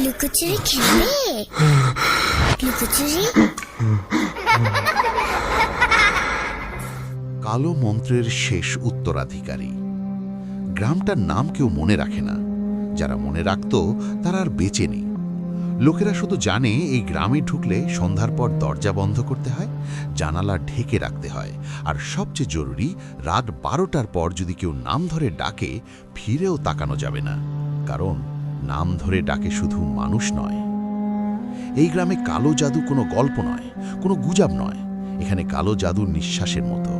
লুকোচুরি খেলবে? লুকোচুরি? কালো মন্ত্রের শেষ উত্তরাধিকারী। গ্রামটার নাম কেউ মনে রাখে না, যারা মনে রাখত তারা আর বেঁচে নেই। লোকেরা শুধু জানে এই গ্রামে ঢুকলে সন্ধ্যার পর দরজা বন্ধ করতে হয়, জানালা ঢেকে রাখতে হয়, আর সবচেয়ে জরুরি, রাত 12টার পর যদি কেউ নাম ধরে ডাকে ফিরেও তাকানো যাবে না, কারণ নাম ধরে ডাকে শুধু মানুষ নয়। এই গ্রামে কালো জাদু কোনো গল্প নয়, কোনো গুজব নয়। এখানে কালো জাদু নিঃশ্বাসের মতো,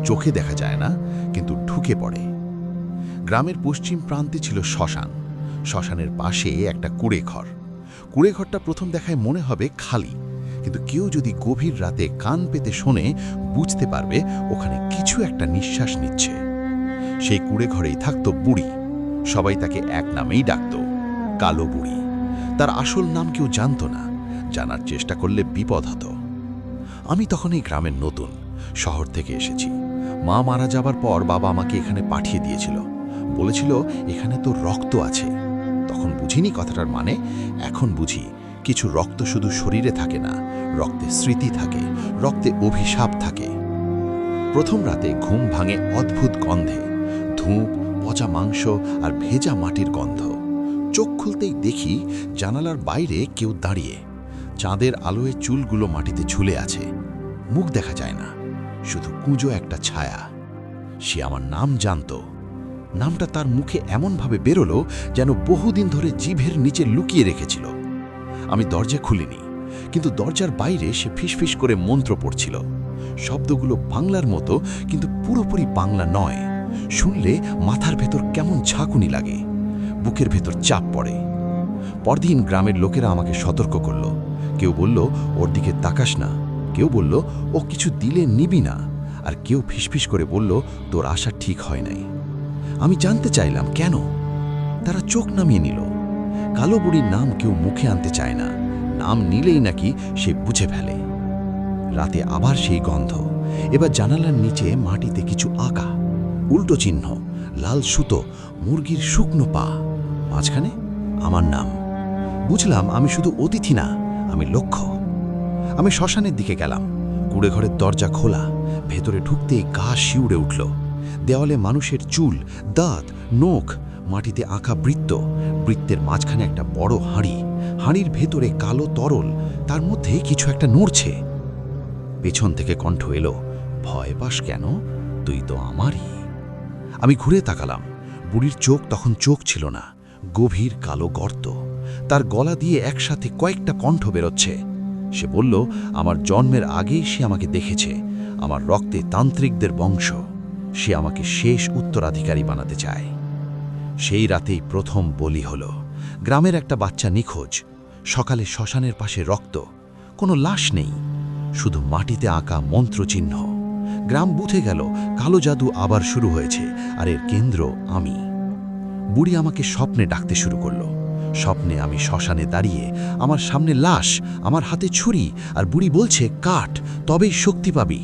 চোখে দেখা যায় না কিন্তু ঢুকে পড়ে। গ্রামের পশ্চিম প্রান্তে ছিল শ্মশান। শ্মশানের পাশে একটা কুঁড়েঘর। কুঁড়েঘরটা প্রথম দেখায় মনে হবে খালি, কিন্তু কেউ যদি গভীর রাতে কান পেতে শোনে বুঝতে পারবে ওখানে কিছু একটা নিঃশ্বাস নিচ্ছে। সেই কুঁড়েঘরেই থাকতো বুড়ি। সবাই তাকে এক নামেই ডাকত, কালো বুড়ি। তার আসল নাম কেউ জানত না, জানার চেষ্টা করলে বিপদ হতো। আমি তখন এই গ্রামের নতুন, শহর থেকে এসেছি। মা মারা যাবার পর বাবা আমাকে এখানে পাঠিয়ে দিয়েছিল, বলেছিল এখানে তো রক্ত আছে। তখন বুঝিনি কথাটার মানে, এখন বুঝি কিছু রক্ত শুধু শরীরে থাকে না, রক্তে স্মৃতি থাকে, রক্তে অভিশাপ থাকে। প্রথম রাতে ঘুম ভাঙে অদ্ভুত গন্ধে, ধূপ, পচা মাংস আর ভেজা মাটির গন্ধ। চোখ খুলতেই দেখি জানালার বাইরে কেউ দাঁড়িয়ে, চাঁদের আলোয় চুলগুলো মাটিতে ঝুলে আছে। মুখ দেখা যায় না, শুধু কুঁজো একটা ছায়া। সে আমার নাম জানত। নামটা তার মুখে এমনভাবে বেরোলো যেন বহুদিন ধরে জিভের নিচে লুকিয়ে রেখেছিল। আমি দরজা খুলিনি, কিন্তু দরজার বাইরে সে ফিসফিস করে মন্ত্র পড়ছিল। শব্দগুলো বাংলার মতো, কিন্তু পুরোপুরি বাংলা নয়। শুনলে মাথার ভেতর কেমন ঝাঁকুনি লাগে, বুকের ভেতর চাপ পড়ে। পরদিন গ্রামের লোকেরা আমাকে সতর্ক করল। কেউ বলল ওর দিকে তাকাস না, কেউ বলল ও কিছু দিলে নিবি না, আর কেউ ফিসফিস করে বলল তোর আশা ঠিক হয় নাই। আমি জানতে চাইলাম কেন। তারা চোখ নামিয়ে নিল। কালো বুড়ির নাম কেউ মুখে আনতে চায় না, নাম নিলেই নাকি সে বুঝে ফেলে। রাতে আবার সেই গন্ধ। এবার জানালার নিচে মাটিতে কিছু আঁকা, উল্টো চিহ্ন, লাল সুতো, মুরগির শুকনো পা, মাঝখানে আমার নাম। বুঝলাম আমি শুধু অতিথি না, আমি লক্ষ্য। আমি শ্মশানের দিকে গেলাম। কুঁড়েঘরের দরজা খোলা, ভেতরে ঢুকতেই গা শিউড়ে উঠল। দেওয়ালে মানুষের চুল, দাঁত, নখ, মাটিতে আঁকা বৃত্ত, বৃত্তের মাঝখানে একটা বড় হাঁড়ি, হাঁড়ির ভেতরে কালো তরল, তার মধ্যে কিছু একটা নড়ছে। পেছন থেকে কণ্ঠ এলো, ভয় পাস কেন, তুই তো আমারই। আমি ঘুরে তাকালাম। বুড়ির চোখ তখন চোখ ছিল না, গভীর কালো গর্ত। তার গলা দিয়ে একসাথে কয়েকটা কণ্ঠ বেরোচ্ছে। সে বলল আমার জন্মের আগেই সে আমাকে দেখেছে, আমার রক্তে তান্ত্রিকদের বংশ। সে আমাকে শেষ উত্তরাধিকারী বানাতে চায়। সেই রাতেই প্রথম বলি হলো। গ্রামের একটা বাচ্চা নিখোঁজ। সকালে শ্মশানের পাশে রক্ত, কোনো লাশ নেই, শুধু মাটিতে আঁকা মন্ত্রচিহ্ন। গ্রাম বুঝে গেল কালো জাদু আবার শুরু হয়েছে, আর এর কেন্দ্র আমি। বুড়ি আমাকে স্বপ্নে ডাকতে শুরু করলো। স্বপ্নে আমি শ্মশানে দাঁড়িয়ে, আমার সামনে লাশ, আমার হাতে ছুরি, আর বুড়ি বলছে কাট, তবেই শক্তি পাবি।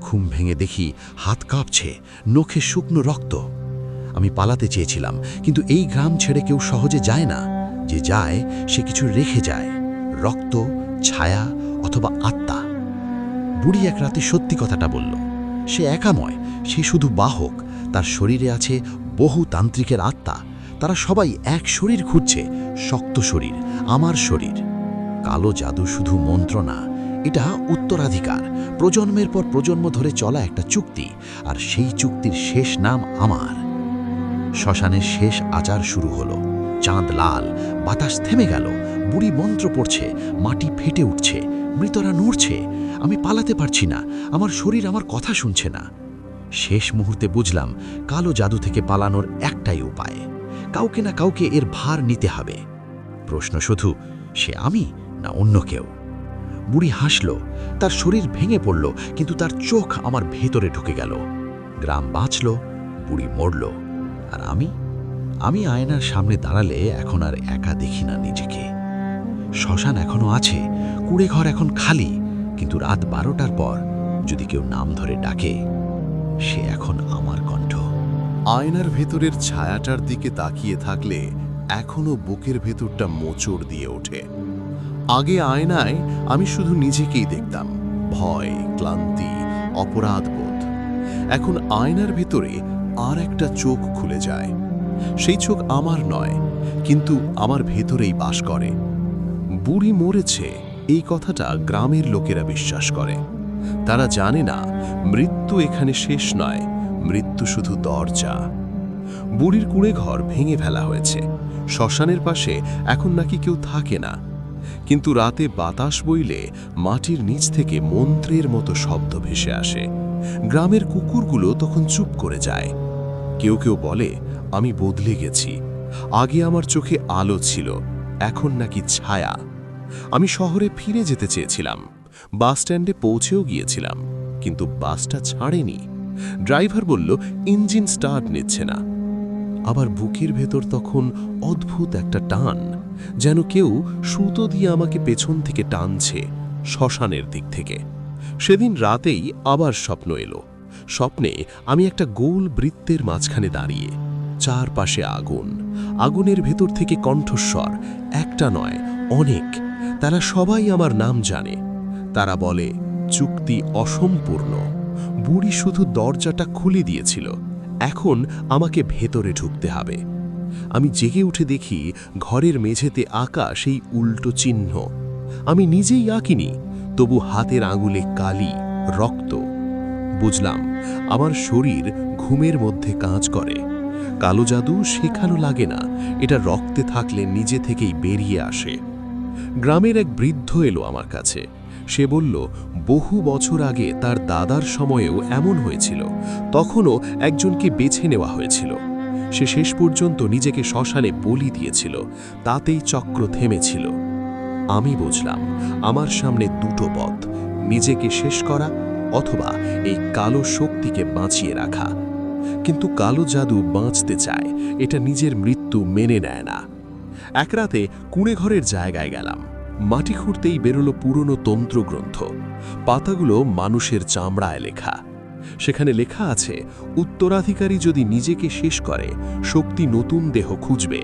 ঘুম ভেঙে দেখি হাত কাঁপছে, নখে শুকনো রক্ত। আমি পালাতে চেয়েছিলাম, কিন্তু এই গ্রাম ছেড়ে কেউ সহজে যায় না। যে যায় সে কিছু রেখে যায়, রক্ত, ছায়া অথবা আত্মা। বুড়ি এক রাতে সত্যি কথাটা বলল। সে একা নয়, সে শুধু বাহক। তার শরীরে আছে বহু তান্ত্রিকের আত্মা। তারা সবাই এক শরীর খুঁজছে, শক্ত শরীর, আমার শরীর। কালো জাদু শুধু মন্ত্র না, এটা উত্তরাধিকার, প্রজন্মের পর প্রজন্ম ধরে চলা একটা চুক্তি, আর সেই চুক্তির শেষ নাম আমার। শ্মশানের শেষ আচার শুরু হলো। চাঁদ লাল, বাতাস থেমে গেল, বুড়ি মন্ত্র পড়ছে, মাটি ফেটে উঠছে, মৃতরা নড়ছে। আমি পালাতে পারছি না, আমার শরীর আমার কথা শুনছে না। শেষ মুহূর্তে বুঝলাম কালো জাদু থেকে পালানোর একটাই উপায়, কাউকে না কাউকে এর ভার নিতে হবে। প্রশ্ন শুধু সে আমি না অন্য কেউ। বুড়ি হাসল, তার শরীর ভেঙে পড়ল, কিন্তু তার চোখ আমার ভেতরে ঢুকে গেল। গ্রাম বাঁচল, বুড়ি মরল, আর আমি আয়নার সামনে দাঁড়ালে এখন আর একা দেখি না নিজেকে। শ্মশান এখনো আছে, কুঁড়েঘর এখন খালি, কিন্তু রাত 12টার পর যদি কেউ নাম ধরে ডাকে, সে এখন আমার কণ্ঠ। আয়নার ভেতরের ছায়াটার দিকে তাকিয়ে থাকলে এখনো বুকের ভেতরটা মোচড় দিয়ে ওঠে। আগে আয়নায় আমি শুধু নিজেকেই দেখতাম, ভয়, ক্লান্তি, অপরাধবোধ। এখন আয়নার ভেতরে আর একটা চোখ খুলে যায়। সেই চোখ আমার নয়, কিন্তু আমার ভেতরেই বাস করে। বুড়ি মরেছে এই কথাটা গ্রামের লোকেরা বিশ্বাস করে। তারা জানে না মৃত্যু এখানে শেষ নয়, মৃত্যু শুধু দরজা। বুড়ির কুঁড়ে ঘর ভেঙে ফেলা হয়েছে, শ্মশানের পাশে এখন নাকি কেউ থাকে না। কিন্তু রাতে বাতাস বইলে মাটির নিচ থেকে মন্ত্রের মতো শব্দ ভেসে আসে। গ্রামের কুকুরগুলো তখন চুপ করে যায়। কেউ কেউ বলে আমি বদলে গেছি, আগে আমার চোখে আলো ছিল, এখন নাকি ছায়া। আমি শহরে ফিরে যেতে চেয়েছিলাম, বাস স্ট্যান্ডে পৌঁছেও গিয়েছিলাম, কিন্তু বাসটা ছাড়েনি। ড্রাইভার বলল ইঞ্জিন স্টার্ট নিচ্ছে না। আবার বুকের ভেতর তখন অদ্ভুত একটা টান, যেন কেউ সুতো দিয়ে আমাকে পেছন থেকে টানছে, শ্মশানের দিক থেকে। সেদিন রাতেই আবার স্বপ্ন এলো। স্বপ্নে আমি একটা গোল বৃত্তের মাঝখানে দাঁড়িয়ে, চারপাশে আগুন, আগুনের ভেতর থেকে কণ্ঠস্বর, একটা নয় অনেক। তারা সবাই আমার নাম জানে। তারা বলে চুক্তি অসম্পূর্ণ। বুড়ি শুধু দরজাটা খুলে দিয়েছিল, এখন আমাকে ভেতরে ঢুকতে হবে। আমি জেগে উঠে দেখি ঘরের মেঝেতে আঁকা সেই উল্টো চিহ্ন। আমি নিজেই আঁকিনি, তবু হাতের আঙুলে কালি, রক্ত। বুঝলাম আমার শরীর ঘুমের মধ্যে কাজ করে। কালো জাদু শেখানো লাগে না, এটা রক্তে থাকলে নিজে থেকেই বেরিয়ে আসে। গ্রামের এক বৃদ্ধ এলো আমার কাছে। সে বলল বহু বছর আগে তার দাদার সময়েও এমন হয়েছিল, তখনও একজনকে বেছে নেওয়া হয়েছিল। সে শেষ পর্যন্ত নিজেকে শ্মশানে বলি দিয়েছিল, তাতেই চক্র থেমেছিল। আমি বুঝলাম আমার সামনে দুটো পথ, নিজেকে শেষ করা অথবা এই কালো শক্তিকে বাঁচিয়ে রাখা। কিন্তু কালো জাদু বাঁচতে চায়, এটা নিজের মৃত্যু মেনে নেয় না। এক রাতে কুঁড়ে ঘরের জায়গায় গেলাম। মাটি খুঁড়তেই বেরোলো পুরনো তন্ত্রগ্রন্থ। পাতাগুলো মানুষের চামড়ায় লেখা। সেখানে লেখা আছে উত্তরাধিকারী যদি নিজেকে শেষ করে শক্তি নতুন দেহ খুঁজবে,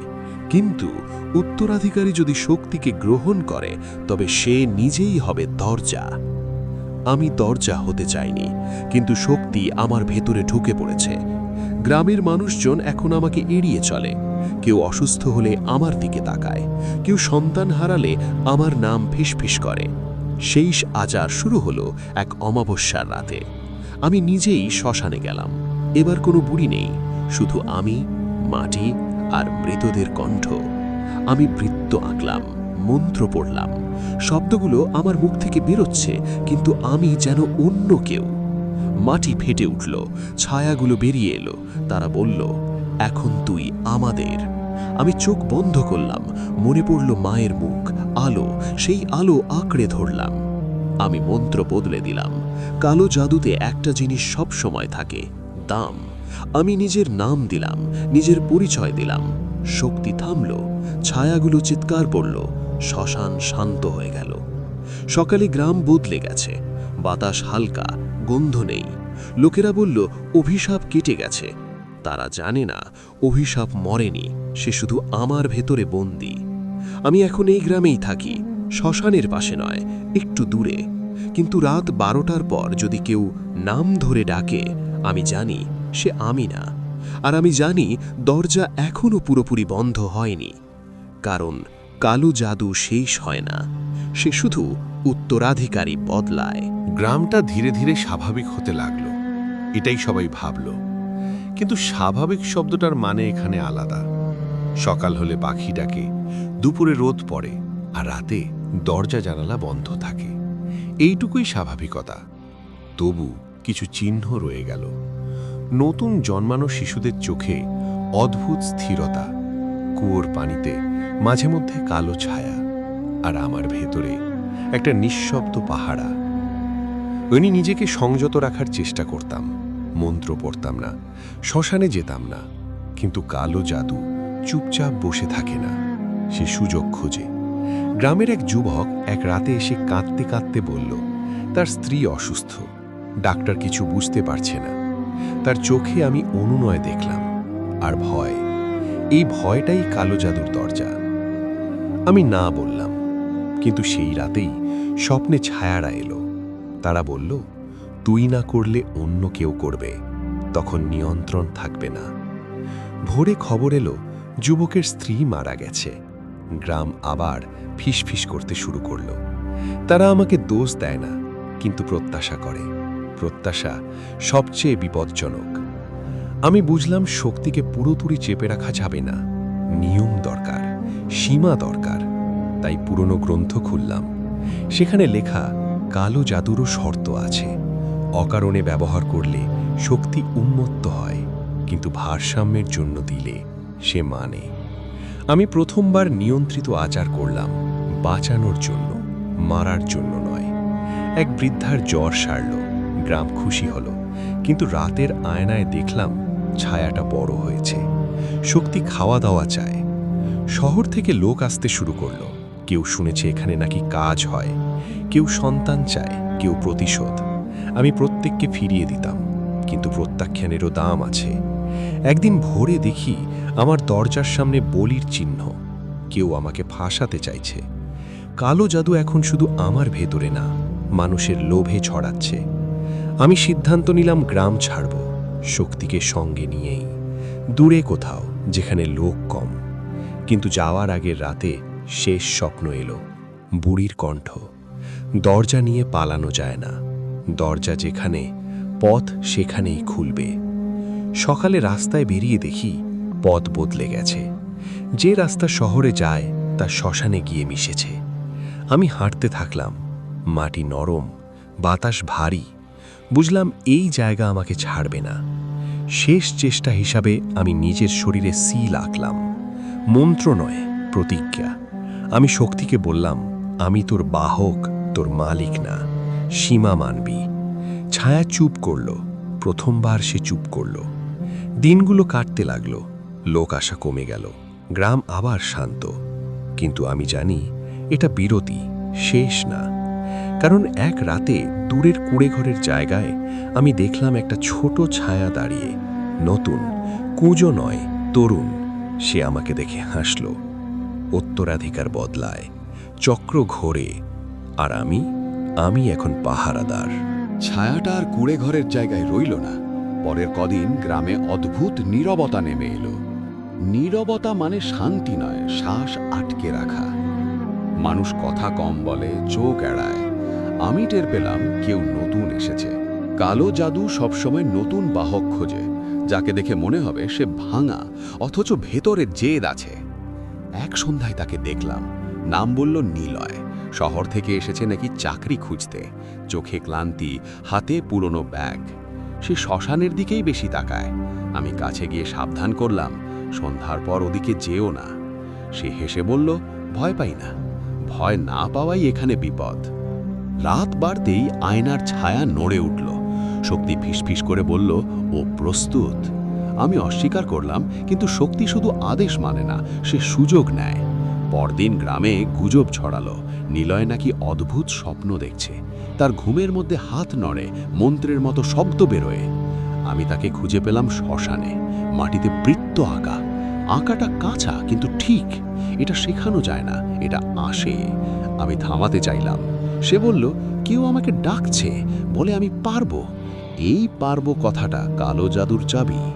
কিন্তু উত্তরাধিকারী যদি শক্তিকে গ্রহণ করে তবে সে নিজেই হবে দরজা। আমি দরজা হতে চাইনি, কিন্তু শক্তি আমার ভেতরে ঢুকে পড়েছে। গ্রামের মানুষজন এখন আমাকে এড়িয়ে চলে। কেউ অসুস্থ হলে আমার দিকে তাকায়, কেউ সন্তান হারালে আমার নাম ফিসফিস করে। শেষ আচার শুরু হলো এক অমাবস্যার রাতে। আমি নিজেই শ্মশানে গেলাম। এবার কোনো বুড়ি নেই, শুধু আমি, মাটি আর মৃতদের কণ্ঠ। আমি বৃত্ত আঁকলাম, মন্ত্র পড়লাম। শব্দগুলো আমার মুখ থেকে বেরোচ্ছে, কিন্তু আমি যেন অন্য কেউ। মাটি ফেটে উঠল, ছায়াগুলো বেরিয়ে এলো। তারা বলল এখন তুই আমাদের। আমি চোখ বন্ধ করলাম, মনে পড়ল মায়ের মুখ, আলো, সেই আলো আঁকড়ে ধরলাম। আমি মন্ত্র বদলে দিলাম। কালো জাদুতে একটা জিনিস সব সময় থাকে, দাম। আমি নিজের নাম দিলাম, নিজের পরিচয় দিলাম। শক্তি থামল, ছায়াগুলো চিৎকার করল, শ্মশান শান্ত হয়ে গেল। সকালে গ্রাম বদলে গেছে, বাতাস হালকা, গন্ধ নেই। লোকেরা বলল অভিশাপ কেটে গেছে। তারা জানে না অভিশাপ মরেনি, সে শুধু আমার ভেতরে বন্দী। আমি এখন এই গ্রামেই থাকি, শ্মশানের পাশে নয়, একটু দূরে। কিন্তু রাত 12টার পর যদি কেউ নাম ধরে ডাকে, আমি জানি সে আমি না। আর আমি জানি দরজা এখনো পুরোপুরি বন্ধ হয়নি, কারণ কালো জাদু শেষ হয় না, সে শুধু উত্তরাধিকারী বদলায়। গ্রামটা ধীরে ধীরে স্বাভাবিক হতে লাগলো, এটাই সবাই ভাবল। কিন্তু স্বাভাবিক শব্দটার মানে এখানে আলাদা। সকাল হলে পাখি ডাকে, দুপুরে রোদ পড়ে, আর রাতে দরজা জানালা বন্ধ থাকে। এইটুকুই স্বাভাবিকতা। তবু কিছু চিহ্ন রয়ে গেল। নতুন জন্মানো শিশুদের চোখে অদ্ভুত স্থিরতা, কুয়োর পানিতে মাঝে মধ্যে কালো ছায়া, আর আমার ভেতরে একটা নিঃশব্দ পাহারা। উনি নিজেকে সংযত রাখার চেষ্টা করতাম, মন্ত্র পড়তাম না, শ্মশানে যেতাম না। কিন্তু কালো জাদু চুপচাপ বসে থাকে না, সে সুযোগ খোঁজে। গ্রামের এক যুবক এক রাতে এসে কাঁদতে কাঁদতে বলল তার স্ত্রী অসুস্থ, ডাক্তার কিছু বুঝতে পারছে না। তার চোখে আমি অনুনয় দেখলাম আর ভয়। এই ভয়টাই কালো জাদুর দরজা। আমি না বললাম, কিন্তু সেই রাতেই স্বপ্নে ছায়ারা এলো। তারা বলল, তুই না করলে অন্য কেউ করবে, তখন নিয়ন্ত্রণ থাকবে না। ভোরে খবর এলো যুবকের স্ত্রী মারা গেছে। গ্রাম আবার ফিসফিস করতে শুরু করলো। তারা আমাকে দোষ দেয় না, কিন্তু প্রত্যাশা করে। প্রত্যাশা সবচেয়ে বিপজ্জনক। আমি বুঝলাম শক্তিকে পুরোপুরি চেপে রাখা যাবে না, নিয়ম দরকার, সীমা দরকার। তাই পুরনো গ্রন্থ খুললাম। সেখানে লেখা কালো জাদুরও শর্ত আছে। অকারণে ব্যবহার করলে শক্তি উন্মত্ত হয়, কিন্তু ভারসাম্যের জন্য দিলে সে মানে। আমি প্রথমবার নিয়ন্ত্রিত আচার করলাম, বাঁচানোর জন্য, মারার জন্য নয়। এক বৃদ্ধার জ্বর সারল, গ্রাম খুশি হলো। কিন্তু রাতের আয়নায় দেখলাম ছায়াটা বড় হয়েছে। শক্তি খাওয়া দাওয়া চায়। শহর থেকে লোক আসতে শুরু করলো। কেউ শুনেছে এখানে নাকি কাজ হয়, কেউ সন্তান চায়, কেউ প্রতিশোধ। আমি প্রত্যেককে ফিরিয়ে দিতাম, কিন্তু প্রত্যাখ্যানেরও দাম আছে। একদিন ভোরে দেখি আমার দরজার সামনে বলির চিহ্ন। কেউ আমাকে ফাঁসাতে চাইছে। কালো জাদু এখন শুধু আমার ভেতরে না, মানুষের লোভে ছড়াচ্ছে। আমি সিদ্ধান্ত নিলাম গ্রাম ছাড়ব, শক্তিকে সঙ্গে নিয়েই, দূরে কোথাও যেখানে লোক কম। কিন্তু যাওয়ার আগের রাতে শেষ স্বপ্ন এলো। বুড়ির কণ্ঠ, দরজা নিয়ে পালানো যায় না, দরজা যেখানে, পথ সেখানেই খুলবে। সকালে রাস্তায় বেরিয়ে দেখি পথ বদলে গেছে। যে রাস্তা শহরে যায় তা শ্মশানে গিয়ে মিশেছে। আমি হাঁটতে থাকলাম। মাটি নরম, বাতাস ভারী। বুঝলাম এই জায়গা আমাকে ছাড়বে না। শেষ চেষ্টা হিসাবে আমি নিজের শরীরে সিল আঁকলাম। মন্ত্র নয়, প্রতিজ্ঞা। আমি শক্তিকে বললাম, আমি তোর বাহক, তোর মালিক না, সীমা মানবি। ছায়া চুপ করল। প্রথমবার সে চুপ করল। দিনগুলো কাটতে লাগলো, লোক আসা কমে গেল, গ্রাম আবার শান্ত। কিন্তু আমি জানি এটা বিরতি, শেষ না। কারণ এক রাতে দূরের কুঁড়েঘরের জায়গায় আমি দেখলাম একটা ছোট ছায়া দাঁড়িয়ে, নতুন, কুঁজো নয়, তরুণ। সে আমাকে দেখে হাসল। উত্তরাধিকার বদলায়, চক্র ঘোরে, আর আমি এখন পাহারাদার। ছায়াটা আর কুড়ে ঘরের জায়গায় রইল না। পরের কদিন গ্রামে অদ্ভুত নীরবতা নেমে এলো। নীরবতা মানে শান্তি নয়, শ্বাস আটকে রাখা। মানুষ কথা কম বলে, চোখ এড়ায়। আমি টের পেলাম কেউ নতুন এসেছে। কালো জাদু সবসময় নতুন বাহক খোঁজে, যাকে দেখে মনে হবে সে ভাঙা, অথচ ভেতরে জেদ আছে। এক সন্ধ্যায় তাকে দেখলাম। নাম বলল নিলয়। শহর থেকে এসেছে নাকি চাকরি খুঁজতে। চোখে ক্লান্তি, হাতে পুরনো ব্যাগ। সে শ্মশানের দিকেই বেশি তাকায়। আমি কাছে গিয়ে সাবধান করলাম, সন্ধ্যার পর ওদিকে যেও না। সে হেসে বলল, ভয় পাই না, ভয় না পাওয়াই এখানে বিপদ। রাত বাড়তেই আয়নার ছায়া নড়ে উঠল। শক্তি ফিসফিস করে বলল, ও প্রস্তুত। আমি অস্বীকার করলাম, কিন্তু শক্তি শুধু আদেশ মানে না, সে সুযোগ নেয়। পরদিন গ্রামে গুজব ছড়ালো, নিলয় নাকি অদ্ভুত স্বপ্ন দেখছে। তার ঘুমের মধ্যে হাত নড়ে, মন্ত্রের মতো শব্দ বেরোয়। আমি তাকে খুঁজে পেলাম শ্মশানে, মাটিতে বৃত্ত আঁকা। আঁকাটা কাঁচা কিন্তু ঠিক। এটা শেখানো যায় না, এটা আসে। আমি থামাতে চাইলাম। সে বলল, কেউ আমাকে ডাকছে, বলে আমি পারবো। এই পারবো কথাটা কালো জাদুর চাবি।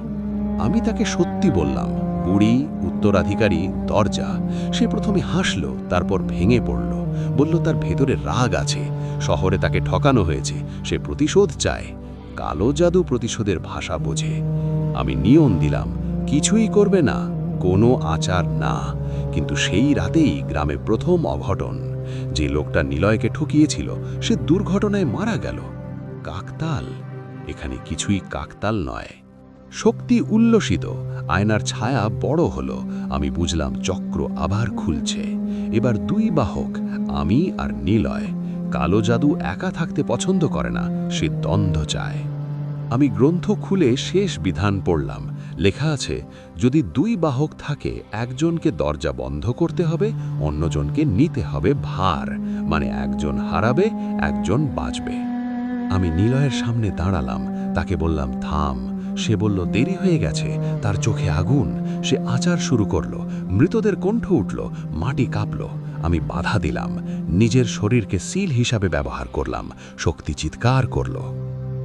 আমি তাকে সত্যি বললাম, বুড়ি, উত্তরাধিকারী, দরজা। সে প্রথমে হাসল, তারপর ভেঙে পড়ল। বলল তার ভেতরে রাগ আছে, শহরে তাকে ঠকানো হয়েছে, সে প্রতিশোধ চায়। কালো জাদু প্রতিশোধের ভাষা বোঝে। আমি নিয়ম দিলাম, কিছুই করবে না, কোনো আচার না। কিন্তু সেই রাতেই গ্রামে প্রথম অঘটন। যে লোকটা নিলয়কে ঠকিয়েছিল সে দুর্ঘটনায় মারা গেল। কাকতাল? এখানে কিছুই কাকতাল নয়। শক্তি উল্লসিত, আয়নার ছায়া বড় হলো। আমি বুঝলাম চক্র আবার খুলছে। এবার দুই বাহক, আমি আর নিলয়। কালো জাদু একা থাকতে পছন্দ করে না, সে দ্বন্দ্ব চায়। আমি গ্রন্থ খুলে শেষ বিধান পড়লাম। লেখা আছে, যদি দুই বাহক থাকে, একজনকে দরজা বন্ধ করতে হবে, অন্যজনকে নিতে হবে ভার। মানে একজন হারাবে, একজন বাঁচবে। আমি নিলয়ের সামনে দাঁড়ালাম, তাকে বললাম, থাম। সে বলল দেরি হয়ে গেছে, তার চোখে আগুন। সে আচার শুরু করলো, মৃতদের কণ্ঠ উঠল, মাটি কাঁপল। আমি বাধা দিলাম, নিজের শরীরকে সিল হিসাবে ব্যবহার করলাম। শক্তি চিৎকার করল।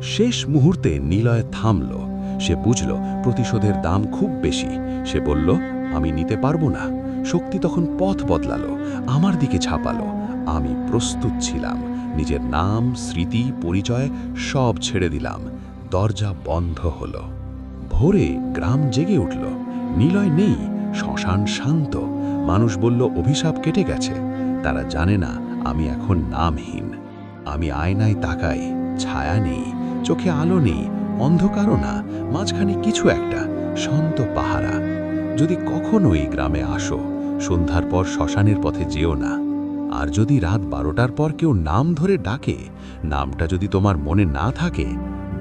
শেষ মুহূর্তে নিলয় থামল। সে বুঝল প্রতিশোধের দাম খুব বেশি। সে বলল, আমি নিতে পারবো না। শক্তি তখন পথ বদলালো, আমার দিকে ঝাঁপালো। আমি প্রস্তুত ছিলাম। নিজের নাম, স্মৃতি, পরিচয় সব ছেড়ে দিলাম। দরজা বন্ধ হলো। ভোরে গ্রাম জেগে উঠল। নিলয় নেই, শ্মশান শান্ত। মানুষ বলল অভিশাপ কেটে গেছে। তারা জানে না আমি এখন নামহীন। আমি আয়নায় তাকাই, ছায়া নেই, চোখে আলো নেই, অন্ধকারও না, মাঝখানে কিছু একটা শান্ত পাহারা। যদি কখনো এই গ্রামে আসো, সন্ধ্যার পর শ্মশানের পথে যেও না। আর যদি রাত 12টার পর কেউ নাম ধরে ডাকে, নামটা যদি তোমার মনে না থাকে,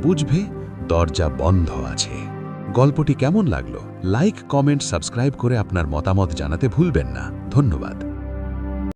বুঝবে দরজা বন্ধ আছে। গল্পটি কেমন লাগলো? লাইক, কমেন্ট, সাবস্ক্রাইব করে আপনার মতামত জানাতে ভুলবেন না। ধন্যবাদ।